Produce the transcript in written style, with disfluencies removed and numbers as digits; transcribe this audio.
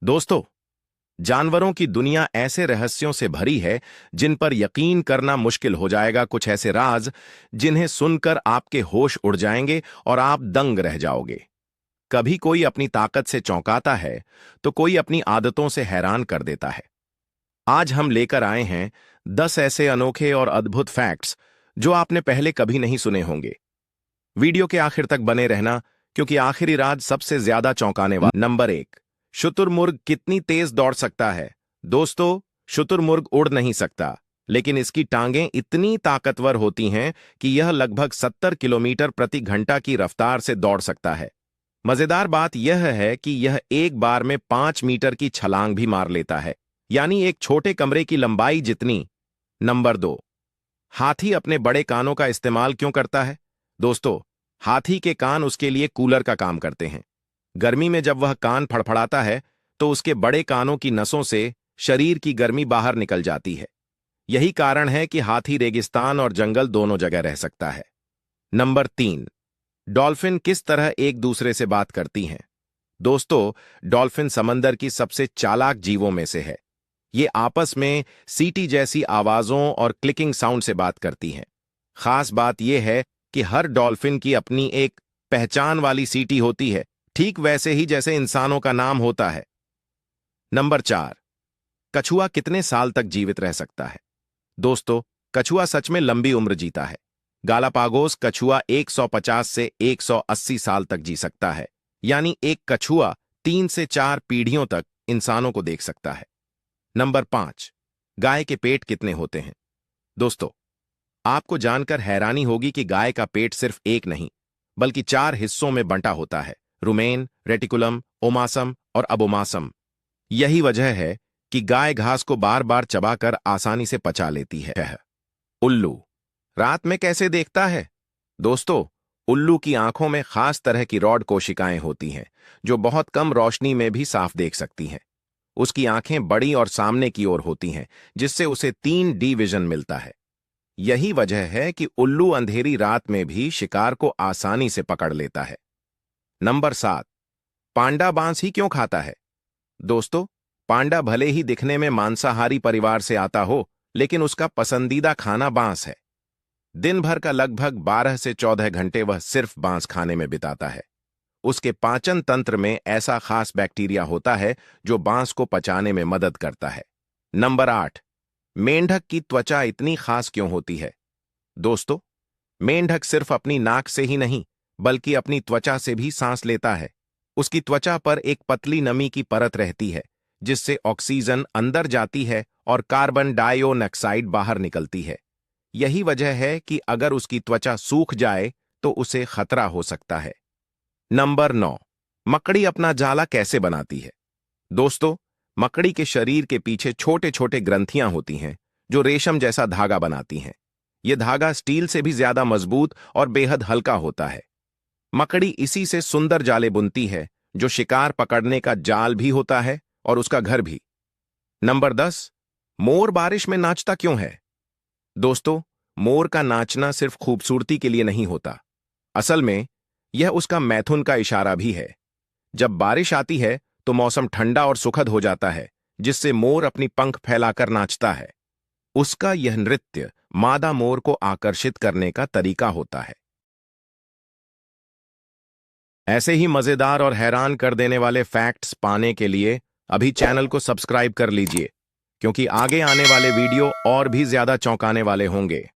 दोस्तों, जानवरों की दुनिया ऐसे रहस्यों से भरी है जिन पर यकीन करना मुश्किल हो जाएगा। कुछ ऐसे राज जिन्हें सुनकर आपके होश उड़ जाएंगे और आप दंग रह जाओगे। कभी कोई अपनी ताकत से चौंकाता है तो कोई अपनी आदतों से हैरान कर देता है। आज हम लेकर आए हैं 10 ऐसे अनोखे और अद्भुत फैक्ट्स जो आपने पहले कभी नहीं सुने होंगे। वीडियो के आखिर तक बने रहना, क्योंकि आखिरी राज सबसे ज्यादा चौंकाने वाला। नंबर 1, शुतुरमुर्ग कितनी तेज दौड़ सकता है। दोस्तों, शुतुरमुर्ग उड़ नहीं सकता, लेकिन इसकी टांगें इतनी ताकतवर होती हैं कि यह लगभग 70 किलोमीटर प्रति घंटा की रफ्तार से दौड़ सकता है। मजेदार बात यह है कि यह एक बार में 5 मीटर की छलांग भी मार लेता है, यानी एक छोटे कमरे की लंबाई जितनी। नंबर 2, हाथी अपने बड़े कानों का इस्तेमाल क्यों करता है। दोस्तों, हाथी के कान उसके लिए कूलर का काम करते हैं। गर्मी में जब वह कान फड़फड़ाता है तो उसके बड़े कानों की नसों से शरीर की गर्मी बाहर निकल जाती है। यही कारण है कि हाथी रेगिस्तान और जंगल दोनों जगह रह सकता है। नंबर 3, डॉल्फिन किस तरह एक दूसरे से बात करती हैं। दोस्तों, डॉल्फिन समंदर की सबसे चालाक जीवों में से है। ये आपस में सीटी जैसी आवाजों और क्लिकिंग साउंड से बात करती हैं। खास बात यह है कि हर डॉल्फिन की अपनी एक पहचान वाली सीटी होती है, ठीक वैसे ही जैसे इंसानों का नाम होता है। नंबर 4, कछुआ कितने साल तक जीवित रह सकता है। दोस्तों, कछुआ सच में लंबी उम्र जीता है। गालापागोस कछुआ 150 से 180 साल तक जी सकता है, यानी एक कछुआ 3 से 4 पीढ़ियों तक इंसानों को देख सकता है। नंबर 5, गाय के पेट कितने होते हैं। दोस्तों, आपको जानकर हैरानी होगी कि गाय का पेट सिर्फ एक नहीं, बल्कि 4 हिस्सों में बंटा होता है: रुमेन, रेटिकुलम, ओमासम और अबोमासम। यही वजह है कि गाय घास को बार बार चबाकर आसानी से पचा लेती है। उल्लू रात में कैसे देखता है। दोस्तों, उल्लू की आंखों में खास तरह की रॉड कोशिकाएं होती हैं जो बहुत कम रोशनी में भी साफ देख सकती हैं। उसकी आंखें बड़ी और सामने की ओर होती हैं, जिससे उसे 3D विजन मिलता है। यही वजह है कि उल्लू अंधेरी रात में भी शिकार को आसानी से पकड़ लेता है। नंबर 7, पांडा बांस ही क्यों खाता है। दोस्तों, पांडा भले ही दिखने में मांसाहारी परिवार से आता हो, लेकिन उसका पसंदीदा खाना बांस है। दिन भर का लगभग 12 से 14 घंटे वह सिर्फ बांस खाने में बिताता है। उसके पाचन तंत्र में ऐसा खास बैक्टीरिया होता है जो बांस को पचाने में मदद करता है। नंबर 8, मेंढक की त्वचा इतनी खास क्यों होती है। दोस्तों, मेंढक सिर्फ अपनी नाक से ही नहीं, बल्कि अपनी त्वचा से भी सांस लेता है। उसकी त्वचा पर एक पतली नमी की परत रहती है, जिससे ऑक्सीजन अंदर जाती है और कार्बन डाइऑक्साइड बाहर निकलती है। यही वजह है कि अगर उसकी त्वचा सूख जाए तो उसे खतरा हो सकता है। नंबर 9, मकड़ी अपना जाला कैसे बनाती है। दोस्तों, मकड़ी के शरीर के पीछे छोटे छोटे ग्रंथियां होती हैं जो रेशम जैसा धागा बनाती हैं। यह धागा स्टील से भी ज्यादा मजबूत और बेहद हल्का होता है। मकड़ी इसी से सुंदर जाले बुनती है, जो शिकार पकड़ने का जाल भी होता है और उसका घर भी। नंबर 10, मोर बारिश में नाचता क्यों है। दोस्तों, मोर का नाचना सिर्फ खूबसूरती के लिए नहीं होता। असल में यह उसका मैथुन का इशारा भी है। जब बारिश आती है तो मौसम ठंडा और सुखद हो जाता है, जिससे मोर अपनी पंख फैलाकर नाचता है। उसका यह नृत्य मादा मोर को आकर्षित करने का तरीका होता है। ऐसे ही मजेदार और हैरान कर देने वाले फैक्ट्स पाने के लिए अभी चैनल को सब्सक्राइब कर लीजिए, क्योंकि आगे आने वाले वीडियो और भी ज्यादा चौंकाने वाले होंगे।